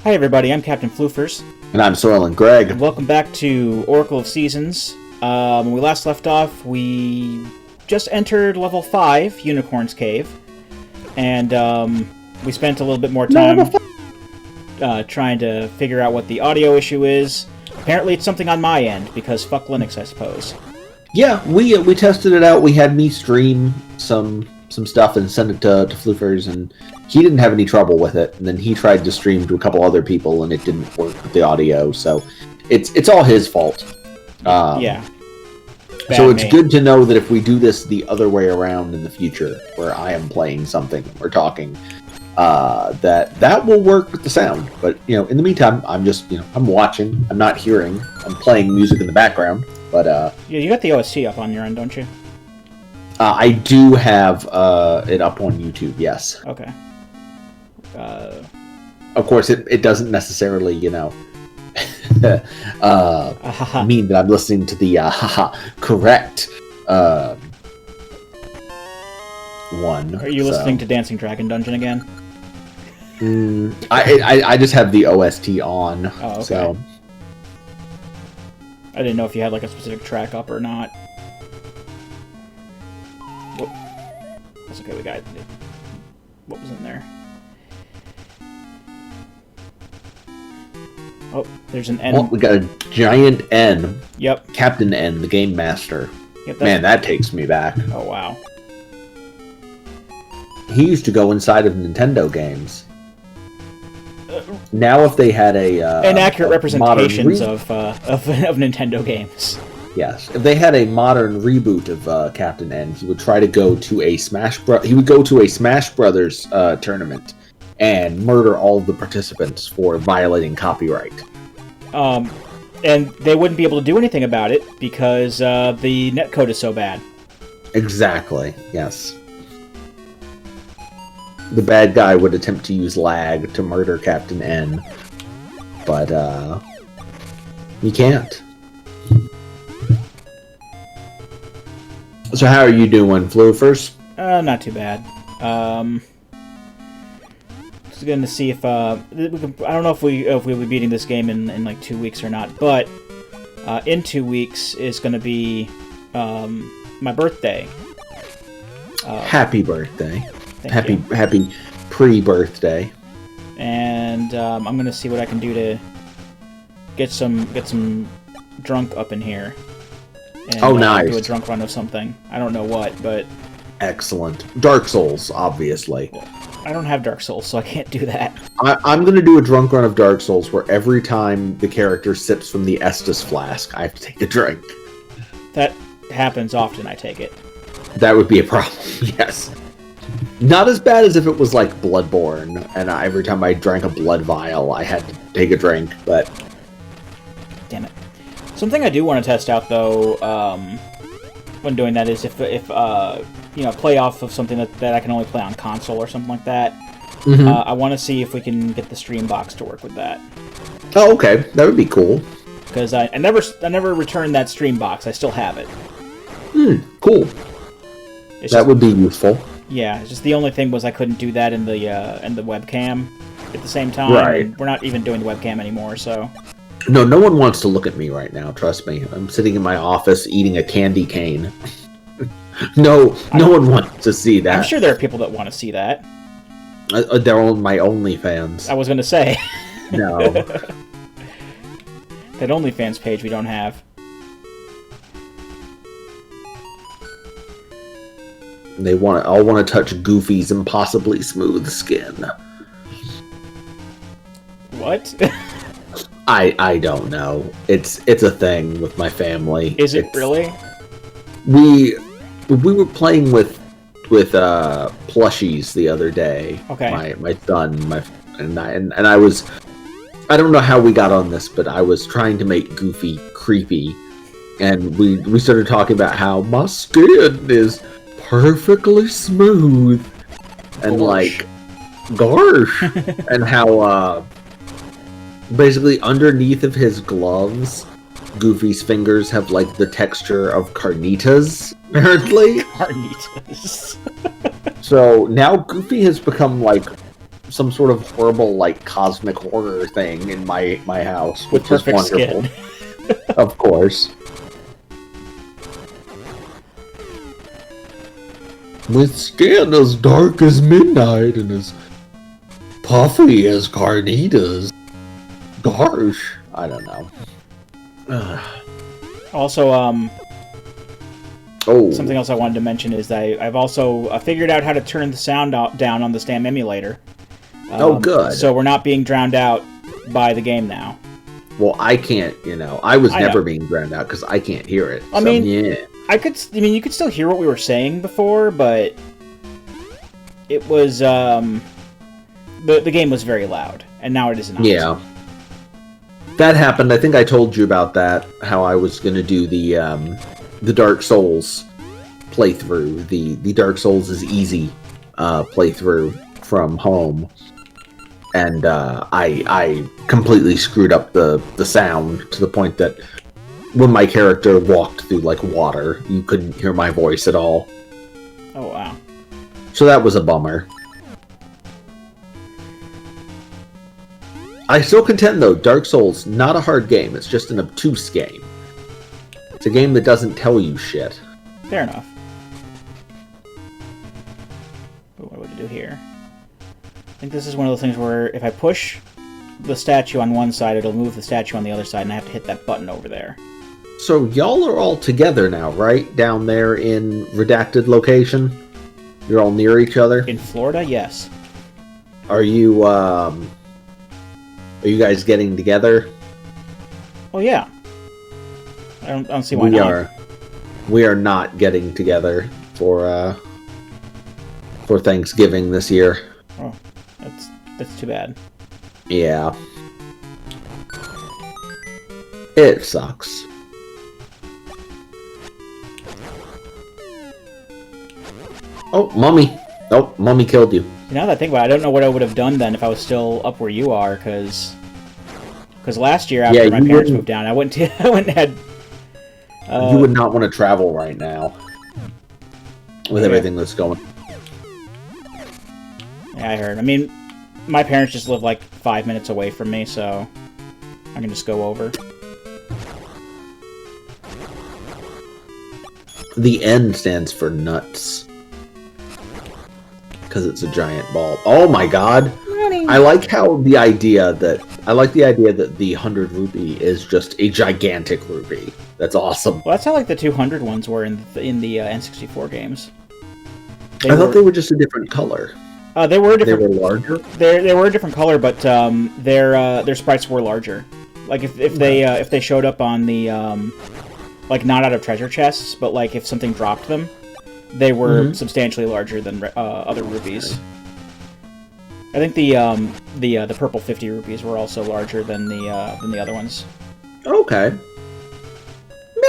Hi everybody, I'm Captain Floofers. And I'm Soylent Greg. And welcome back to Oracle of Seasons. When we last left off, we just entered level 5, Unicorn's Cave. And we spent a little bit more time trying to figure out what the audio issue is. Apparently it's something on my end, because fuck Linux, I suppose. Yeah, we tested it out. We had me stream some stuff and send it to Floofers, and he didn't have any trouble with it. And then he tried to stream to a couple other people, and it didn't work with the audio. So it's all his fault. Yeah. So it's good to know that if we do this the other way around in the future, where I am playing something or talking, that will work with the sound. But in the meantime, I'm just I'm watching. I'm not hearing. I'm playing music in the background. But yeah, you got the OST up on your end, don't you? I do have it up on YouTube. Yes. Okay. Of course, it doesn't necessarily mean that I'm listening to the correct one. Are you listening to Dancing Dragon Dungeon again? I just have the OST on. Oh, okay. So I didn't know if you had like a specific track up or not. Whoop. That's okay, we got it. What was in there? Oh, there's an N. Oh, we got a giant N. Yep. Captain N, the game master. Yep, Man, that takes me back. Oh, wow. He used to go inside of Nintendo games. Now, if they had inaccurate representations of Nintendo games. Yes, if they had a modern reboot of Captain N, he would try to go to a He would go to a Smash Brothers tournament and murder all of the participants for violating copyright. And they wouldn't be able to do anything about it because the netcode is so bad. Exactly. Yes. The bad guy would attempt to use lag to murder Captain N, but he can't. So how are you doing, Floofers? Not too bad. Just going to see if I don't know if we'll be beating this game in like 2 weeks or not, but in 2 weeks is going to be my birthday. Happy birthday! Happy pre-birthday. And I'm going to see what I can do to get some drunk up in here. And, nice. Do a drunk run of something. I don't know what, but... Excellent. Dark Souls, obviously. I don't have Dark Souls, so I can't do that. I'm going to do a drunk run of Dark Souls where every time the character sips from the Estus flask, I have to take a drink. That happens often, I take it. That would be a problem, yes. Not as bad as if it was like Bloodborne, and every time I drank a blood vial, I had to take a drink, but... Damn it. Something I do want to test out, though, when doing that is if play off of something that I can only play on console or something like that. Mm-hmm. I want to see if we can get the stream box to work with that. Oh, okay. That would be cool. Because I never returned that stream box. I still have it. Cool. That would be useful. Yeah, it's just the only thing was I couldn't do that in the webcam at the same time. Right. And we're not even doing the webcam anymore, so... No one wants to look at me right now, trust me. I'm sitting in my office eating a candy cane. No one wants to see that. I'm sure there are people that want to see that. They're on my OnlyFans. I was going to say. No. That OnlyFans page we don't have. They all want to touch Goofy's impossibly smooth skin. What? I don't know. It's a thing with my family. Is it really? We were playing with plushies the other day. Okay. My son, and I was, I don't know how we got on this, but I was trying to make Goofy creepy, and we started talking about how my skin is perfectly smooth and like Gawrsh, and how basically underneath of his gloves, Goofy's fingers have like the texture of carnitas, apparently. Carnitas. So now Goofy has become like some sort of horrible, like, cosmic horror thing in my house, With which is perfect wonderful. skin. Of course. With skin as dark as midnight and as puffy as carnitas. Gawrsh. I don't know. Also, Oh. something else I wanted to mention is that I've also figured out how to turn the sound down on this damn emulator. Oh, good. So we're not being drowned out by the game now. Well, I can't, I was I never know. being drowned out because I can't hear it. I mean, yeah. you could still hear what we were saying before, but it was, the game was very loud, and now it is not. Yeah. That happened. I think I told you about that, how I was going to do the Dark Souls playthrough. The Dark Souls is easy playthrough from home. And I completely screwed up the sound to the point that when my character walked through, like, water, you couldn't hear my voice at all. Oh, wow. So that was a bummer. I still contend, though, Dark Souls, not a hard game. It's just an obtuse game. It's a game that doesn't tell you shit. Fair enough. But what would it do here? I think this is one of those things where if I push the statue on one side, it'll move the statue on the other side, and I have to hit that button over there. So y'all are all together now, right? Down there in Redacted location? You're all near each other? In Florida, yes. Are you guys getting together? Oh, yeah. I don't see why not. We are not getting together for Thanksgiving this year. Oh, that's too bad. Yeah. It sucks. Oh, Mummy. Oh, Mummy killed you. Now that I think about it, I don't know what I would have done then if I was still up where you are, because last year after my parents moved down, I went and had... you would not want to travel right now with everything that's going. Yeah, I heard. I mean, my parents just live like 5 minutes away from me, so I can just go over. The N stands for nuts. Because it's a giant ball. Oh my god! I like the idea that the 100 rupee is just a gigantic rupee. That's awesome. Well, that's how like the 200 ones were in the N64 games. I thought they were just a different color. They were different. They were larger. They were a different color, but their sprites were larger. Like if they showed up on the like not out of treasure chests, but like if something dropped them, they were substantially larger than other rupees. I think the purple 50 rupees were also larger than the other ones. Okay.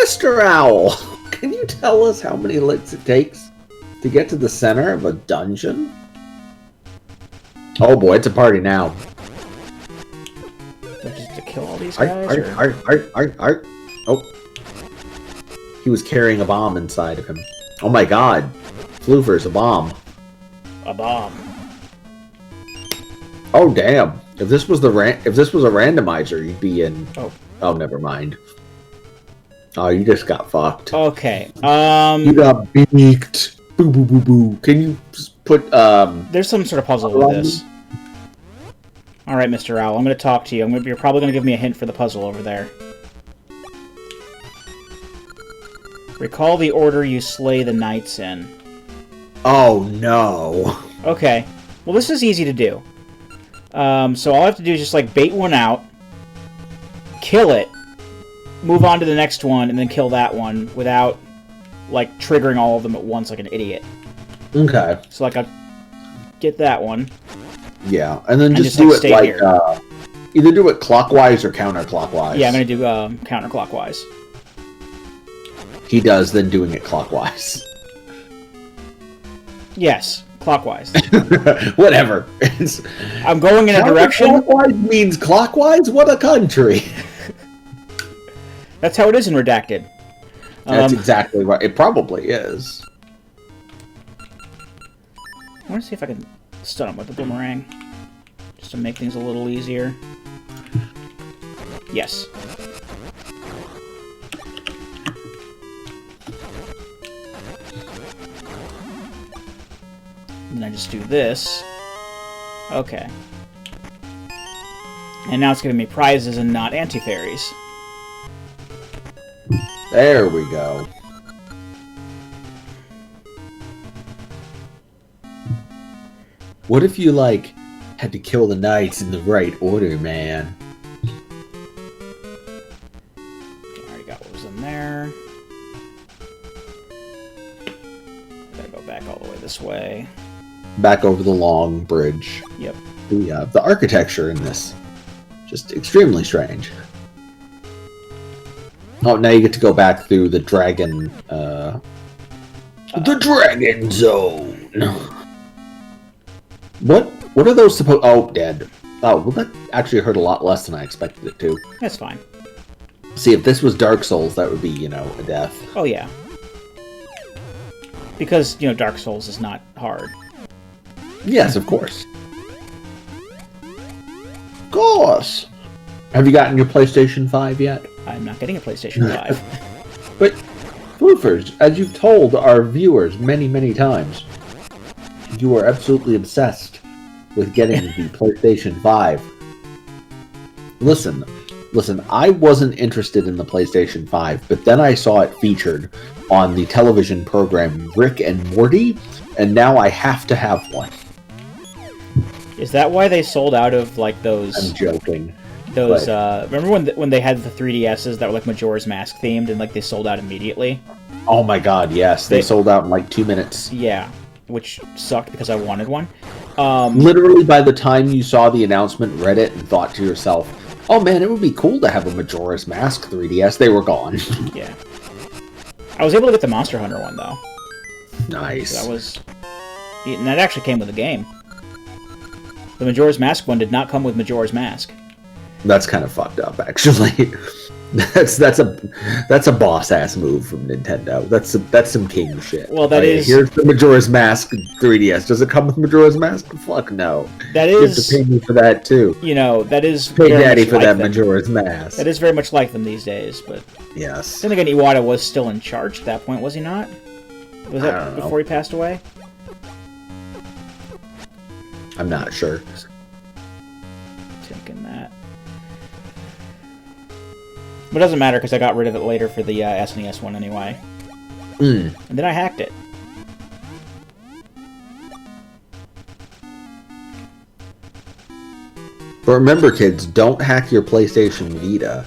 Mr. Owl, can you tell us how many licks it takes to get to the center of a dungeon? Oh boy, it's a party now. Just to kill all these guys? Oh. He was carrying a bomb inside of him. Oh my god. Floover's a bomb. A bomb. Oh damn. If this was a randomizer, you'd be in... Oh, never mind. Oh, you just got fucked. Okay. You got beaked. Boo boo boo boo. Can you put There's some sort of puzzle with this. Alright, Mr. Owl, I'm gonna talk to you. You're probably gonna give me a hint for the puzzle over there. Recall the order you slay the knights in. Oh no. Okay. Well, this is easy to do. So all I have to do is just like bait one out, kill it, move on to the next one, and then kill that one without like triggering all of them at once like an idiot. Okay. So like I'll get that one. Yeah, and then just do it like either do it clockwise or counterclockwise. Yeah, I'm gonna do counterclockwise. He does, then doing it clockwise. Yes, clockwise. Whatever. I'm going in a direction. Clockwise means clockwise? What a country! That's how it is in Redacted. That's exactly right. It probably is. I want to see if I can stun him with the boomerang. just to make things a little easier. Yes. And I just do this. Okay. And now it's giving me prizes and not anti-fairies. There we go. What if you, like, had to kill the knights in the right order, man? Okay, I already got what was in there. Gotta go back all the way this way. Back over the long bridge. Yep. The architecture in this, just extremely strange. Oh, now you get to go back through the dragon, the dragon zone. What are those supposed? Oh, dead. Oh, well, that actually hurt a lot less than I expected it to. That's fine. See, if this was Dark Souls, that would be, you know, a death. Oh yeah. Because, you know, Dark Souls is not hard. Yes, of course. Of course. Have you gotten your PlayStation 5 yet? I'm not getting a PlayStation 5. But, Floofers, as you've told our viewers many, many times, you are absolutely obsessed with getting the PlayStation 5. Listen, I wasn't interested in the PlayStation 5, but then I saw it featured on the television program Rick and Morty, and now I have to have one. Is that why they sold out of, like, those... I'm joking. Those, remember when they had the 3DSs that were, like, Majora's Mask themed, and, like, they sold out immediately? Oh my god, yes. They sold out in, like, 2 minutes. Yeah, which sucked because I wanted one. Literally, by the time you saw the announcement, read it, and thought to yourself, oh man, it would be cool to have a Majora's Mask 3DS, they were gone. Yeah. I was able to get the Monster Hunter one, though. Nice. So that was... And that actually came with the game. The Majora's Mask one did not come with Majora's Mask. That's kind of fucked up, actually. That's a boss ass move from Nintendo. That's some king shit. Well, that is. Here's the Majora's Mask 3DS. Does it come with Majora's Mask? Fuck no. That you is. have to pay me for that too. You know, that is. Pay daddy for that Majora's Mask. That is very much like them these days, but. Yes. Then again, Iwata was still in charge at that point, was he not? Was that before he passed away? I'm not sure. Taking that. But it doesn't matter because I got rid of it later for the SNES one anyway. And then I hacked it. But remember, kids, don't hack your PlayStation Vita.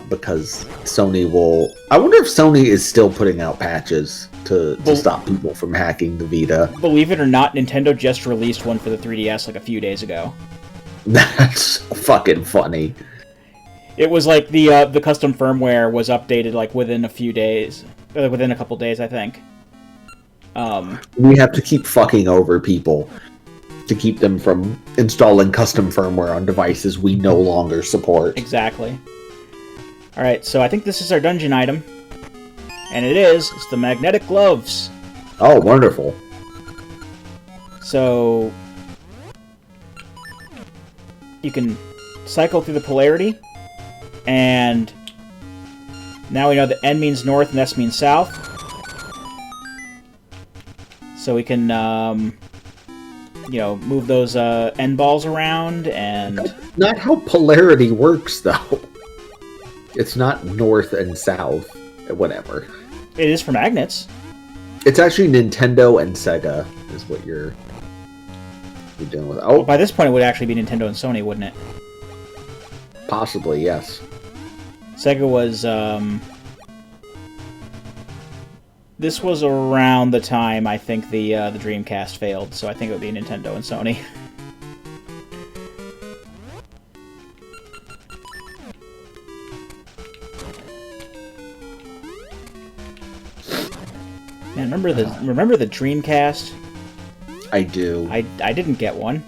Because Sony will... I wonder if Sony is still putting out patches to stop people from hacking the Vita. Believe it or not, Nintendo just released one for the 3DS like a few days ago. That's fucking funny. It was like the custom firmware was updated like within a few days, within a couple days, I think. We have to keep fucking over people to keep them from installing custom firmware on devices we no longer support. Exactly. All right, so I think this is our dungeon item, and it's the magnetic gloves. Oh, wonderful. So you can cycle through the polarity, and now we know that N means north and S means south. So we can, you know, move those N balls around, and... That's not how polarity works, though. It's not north and south, whatever. It is for magnets. It's actually Nintendo and Sega is what you're dealing with. Oh, Well, by this point, it would actually be Nintendo and Sony, wouldn't it? possibly, yes. Sega was, this was around the time, I think, the Dreamcast failed, so I think it would be Nintendo and Sony. Man, remember the Dreamcast? I do. I didn't get one.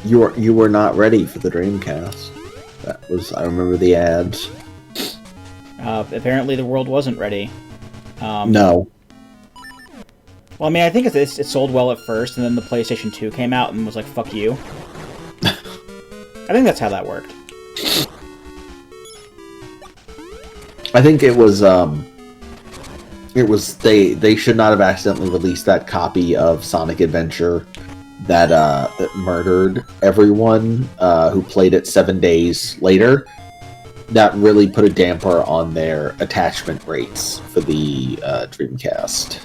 You were not ready for the Dreamcast. That was, I remember the ads. Apparently the world wasn't ready. No. Well, I mean, I think it sold well at first, and then the PlayStation 2 came out and was like, fuck you. I think that's how that worked. I think it was they should not have accidentally released that copy of Sonic Adventure that murdered everyone who played it 7 days later. That really put a damper on their attachment rates for the Dreamcast.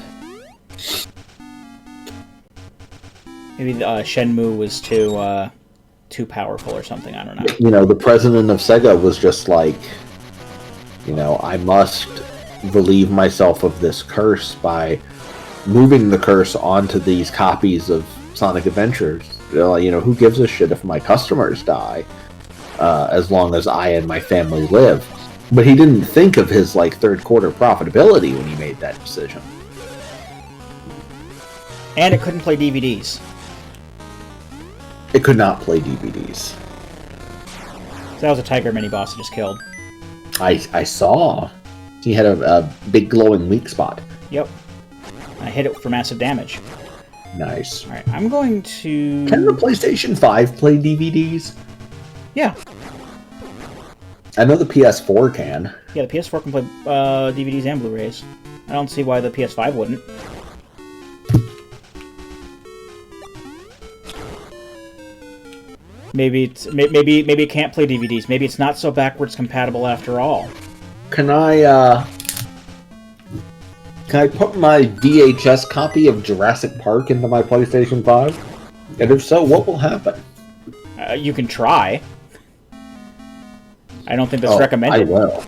Maybe Shenmue was too powerful or something. I don't know. You know, the president of Sega was just like, you know, I must relieve myself of this curse by moving the curse onto these copies of Sonic Adventures. You know, who gives a shit if my customers die, as long as I and my family live. But he didn't think of his like third quarter profitability when he made that decision. And it couldn't play DVDs. It could not play DVDs. So that was a Tiger mini boss I just killed. I saw. He had a big glowing weak spot. Yep. I hit it for massive damage. Nice. Alright, I'm going to... Can the PlayStation 5 play DVDs? Yeah. I know the PS4 can. Yeah, the PS4 can play DVDs and Blu-rays. I don't see why the PS5 wouldn't. Maybe it can't play DVDs. Maybe it's not so backwards compatible after all. Can I put my VHS copy of Jurassic Park into my PlayStation 5? And if so, what will happen? You can try. I don't think that's recommended. I will.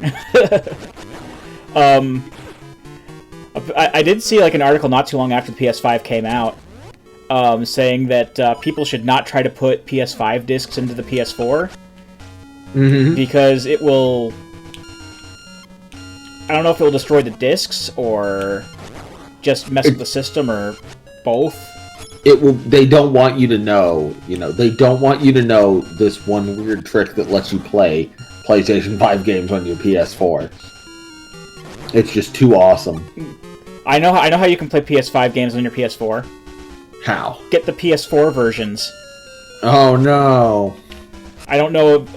I did see like an article not too long after the PS5 came out, saying that people should not try to put PS5 discs into the PS4 because it will. I don't know if it will destroy the discs or just mess with the system or both. It will. They don't want you to know. You know, they don't want you to know this one weird trick that lets you play PlayStation 5 games on your PS4. It's just too awesome. I know how you can play PS5 games on your PS4. How? Get the PS4 versions. Oh no! I don't know,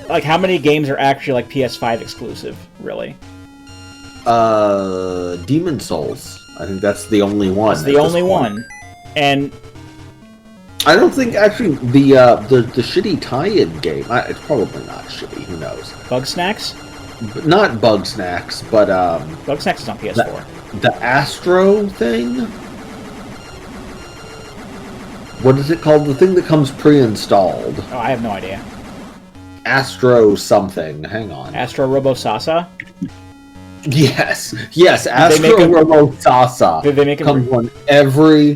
like how many games are actually like PS5 exclusive, really. Demon Souls. I think that's the only one. It's the only one, and I don't think actually the shitty tie-in game. It's probably not shitty. Who knows? Bug Snacks. Not Bug Snacks, but Bug Snacks is on PS4. The Astro thing. What is it called? The thing that comes pre-installed. Oh, I have no idea. Astro something. Hang on. Astro Robo Sasa. Yes, Astro Robo Sasa. Did they make it comes on every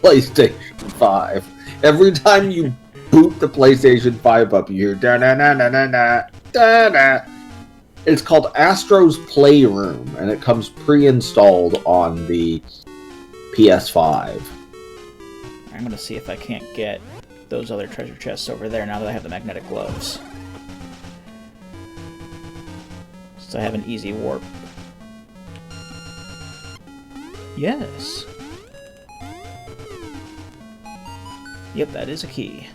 PlayStation 5. Every time you boot the PlayStation 5 up, you hear da na na na na na da na. It's called Astro's Playroom, and it comes pre-installed on the PS5. I'm gonna see if I can't get those other treasure chests over there now that I have the magnetic gloves. So I have an easy warp. Yes. Yep, that is a key.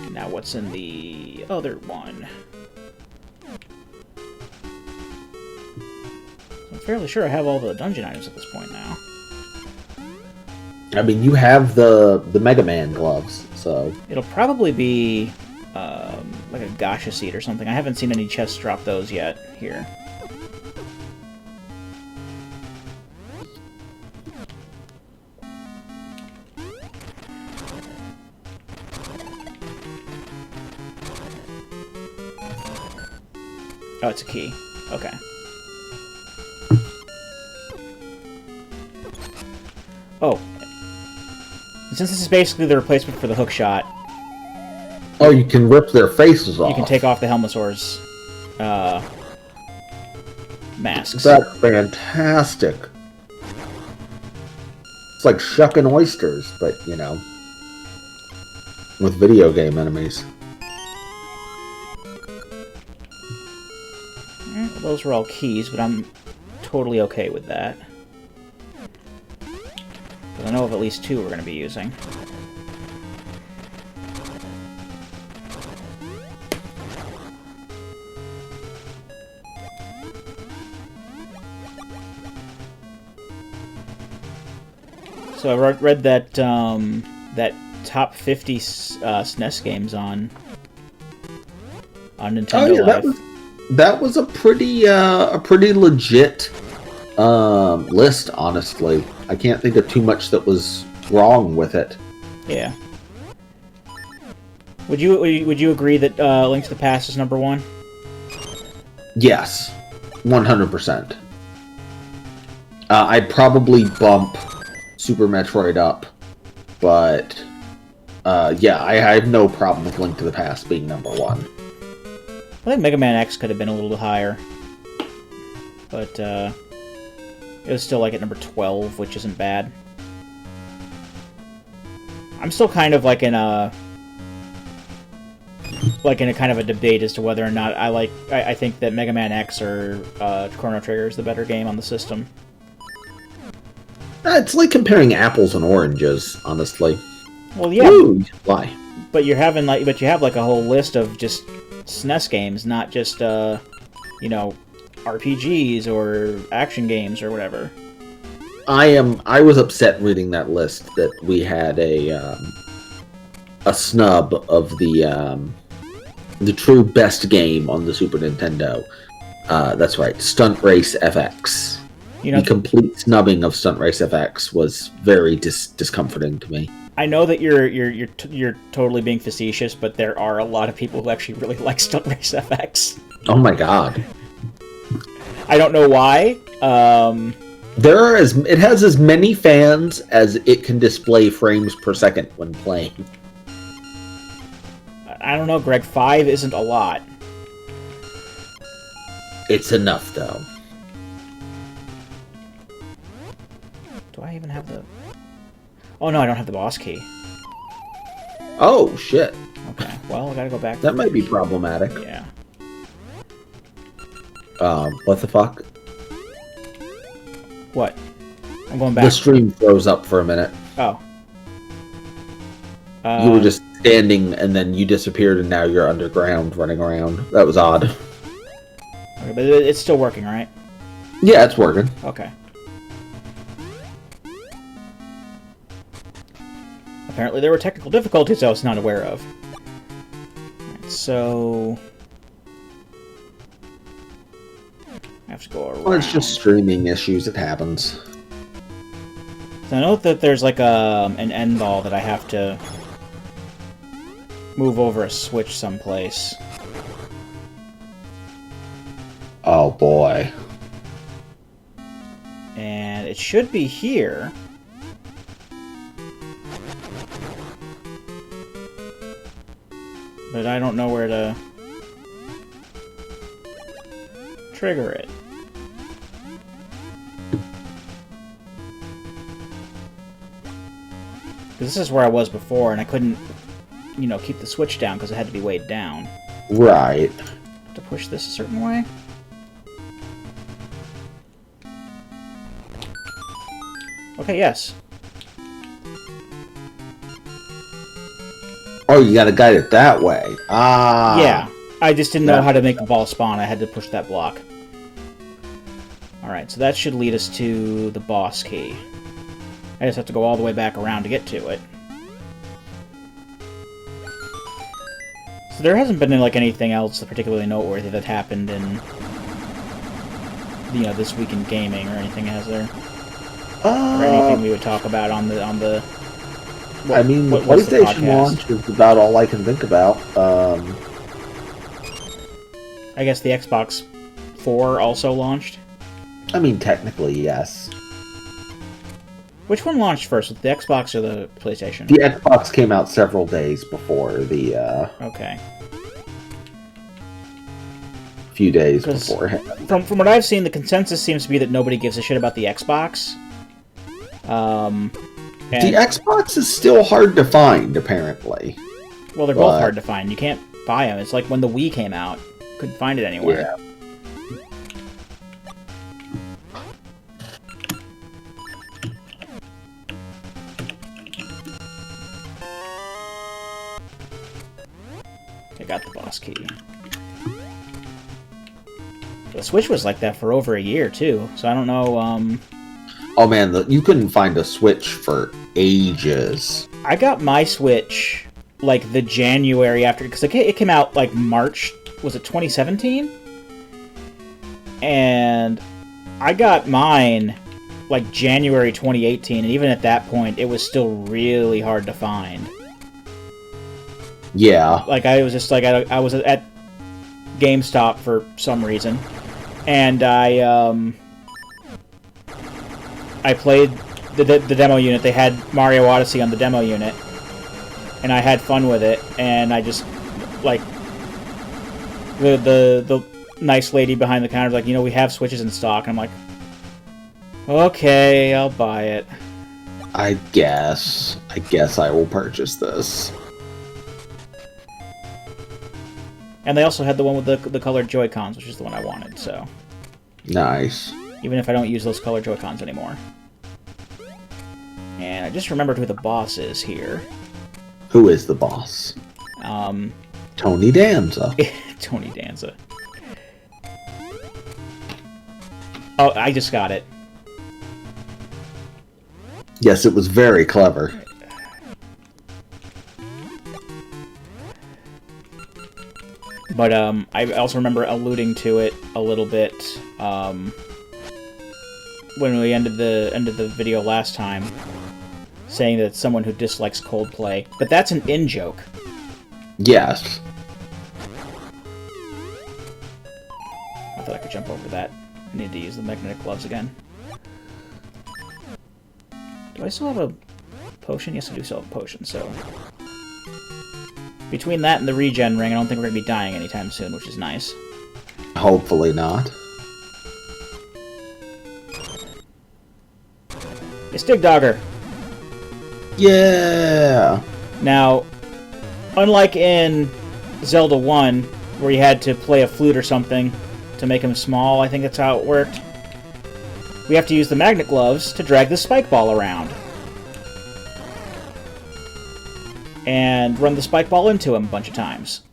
Now what's in the other one? I'm fairly sure I have all the dungeon items at this point now. I mean, you have the Mega Man gloves, so... It'll probably be like a gacha seed or something. I haven't seen any chests drop those yet here. Oh, it's a key. Okay. Oh. Since this is basically the replacement for the hook shot... Oh, you can rip their faces off. You can take off the Helmosaur's masks. That's fantastic. It's like shucking oysters, but, you know, with video game enemies. Well, those were all keys, but I'm totally okay with that. Because I know of at least 2 we're going to be using. So I read that that top 50 SNES games on Nintendo Live. That was a pretty legit list, honestly. I can't think of too much that was wrong with it. Yeah. Would you agree that Link to the Past is number 1? Yes, 100%. I'd probably bump Super Metroid up, but yeah, I have no problem with Link to the Past being number 1. I think Mega Man X could have been a little bit higher, but it was still like at number 12, which isn't bad. I'm still kind of like in a kind of a debate as to whether or not I think that Mega Man X or Chrono Trigger is the better game on the system. It's like comparing apples and oranges, honestly. Well, yeah. Woo, why? But you have like a whole list of just SNES games, not just you know, RPGs or action games or whatever. I was upset reading that list that we had a snub of the true best game on the Super Nintendo. That's right, Stunt Race FX. You know, the complete snubbing of Stunt Race FX was very discomforting to me. I know that you're totally being facetious, but there are a lot of people who actually really like Stunt Race FX. Oh my god! I don't know why. It has as many fans as it can display frames per second when playing. I don't know, Greg. 5 isn't a lot. It's enough, though. Do I even have the... Oh, no, I don't have the boss key. Oh, shit. Okay, well, I gotta go back. That might be problematic. Yeah. What the fuck? What? I'm going back. The stream froze up for a minute. Oh. You were just standing, and then you disappeared, and now you're underground running around. That was odd. Okay, but it's still working, right? Yeah, it's working. Okay. Apparently there were technical difficulties I was not aware of. Right, so... I have to go around. Well, it's just streaming issues. It happens. So I know that there's like an end ball that I have to move over a switch someplace. Oh boy. And it should be here. But I don't know where to trigger it. Because this is where I was before, and I couldn't, you know, keep the switch down because it had to be weighed down. Right. To push this a certain way? Okay, yes. Oh, you gotta guide it that way. Ah. Yeah. I just didn't know how to make the ball spawn. I had to push that block. Alright, so that should lead us to the boss key. I just have to go all the way back around to get to it. So there hasn't been like anything else particularly noteworthy that happened in, you know, this week in gaming or anything, has there? Or anything we would talk about on the I mean, the PlayStation launch is about all I can think about. I guess the Xbox 4 also launched? I mean, technically, yes. Which one launched first, the Xbox or the PlayStation? The Xbox came out several days before the, Okay. few days beforehand. From what I've seen, the consensus seems to be that nobody gives a shit about the Xbox. The Xbox is still hard to find, apparently. Well, they're both hard to find. You can't buy them. It's like when the Wii came out. Couldn't find it anywhere. Yeah. got the boss key. The Switch was like that for over a year, too. So I don't know, Oh man, you couldn't find a Switch for ages. I got my Switch, like, the January after... Because it came out, like, March... Was it 2017? And I got mine, like, January 2018. And even at that point, it was still really hard to find. Yeah. Like, I was just, like... I was at GameStop for some reason. And I played the demo unit. They had Mario Odyssey on the demo unit. And I had fun with it. And I just, like... The nice lady behind the counter was like, you know, we have Switches in stock. And I'm like, okay, I'll buy it. I guess I will purchase this. And they also had the one with the colored Joy-Cons, which is the one I wanted, so... Nice. Even if I don't use those colored Joy-Cons anymore. And I just remembered who the boss is here. Who is the boss? Tony Danza. Tony Danza. Oh, I just got it. Yes, it was very clever. But I also remember alluding to it a little bit when we ended the video last time, saying that it's someone who dislikes Coldplay. But that's an in-joke. Yes. I thought I could jump over that. I need to use the magnetic gloves again. Do I still have a potion? Yes, I do still have a potion, so... Between that and the regen ring, I don't think we're going to be dying anytime soon, which is nice. Hopefully not. It's Dig Dogger! Yeah! Now, unlike in Zelda 1, where you had to play a flute or something to make him small, I think that's how it worked, we have to use the magnet gloves to drag the spike ball around. And run the spike ball into him a bunch of times.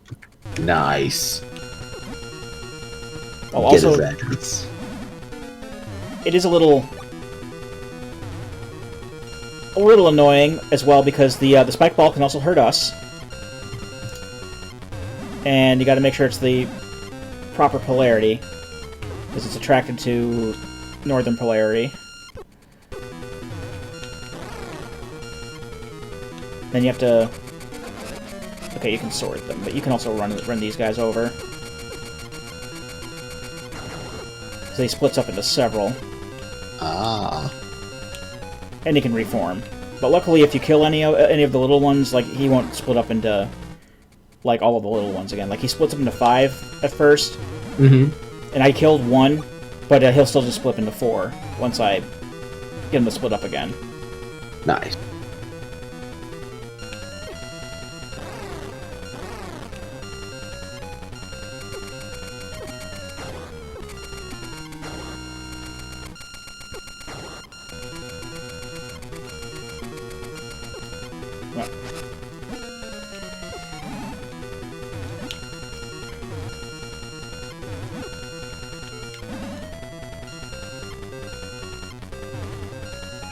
Nice. Oh, also, it is a little annoying as well because the spike ball can also hurt us, and you got to make sure it's the proper polarity because it's attracted to northern polarity. Then you have to... Okay, you can sort them, but you can also run these guys over. So he splits up into several. Ah. And he can reform. But luckily, if you kill any of the little ones, like, he won't split up into, like, all of the little ones again. Like, he splits up into 5 at first. Mm-hmm. And I killed 1, but he'll still just split into 4 once I get him to split up again. Nice.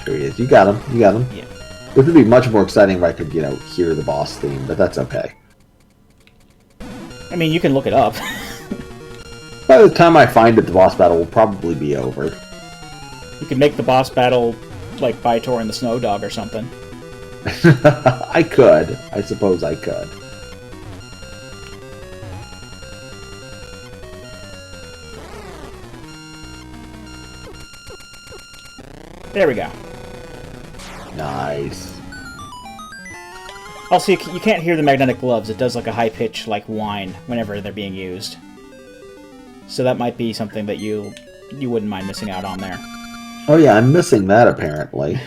There he is. You got him. You got him. Yeah. This would be much more exciting if I could, hear the boss theme, but that's okay. I mean, you can look it up. By the time I find it, the boss battle will probably be over. You can make the boss battle like Vitor and the Snow Dog or something. I could. I suppose I could. There we go. Nice. Also, you can't hear the magnetic gloves. It does like a high-pitched like whine whenever they're being used. So that might be something that you wouldn't mind missing out on there. Oh yeah, I'm missing that apparently.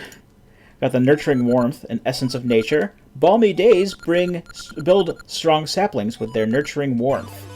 Got the nurturing warmth and essence of nature. Balmy days build strong saplings with their nurturing warmth.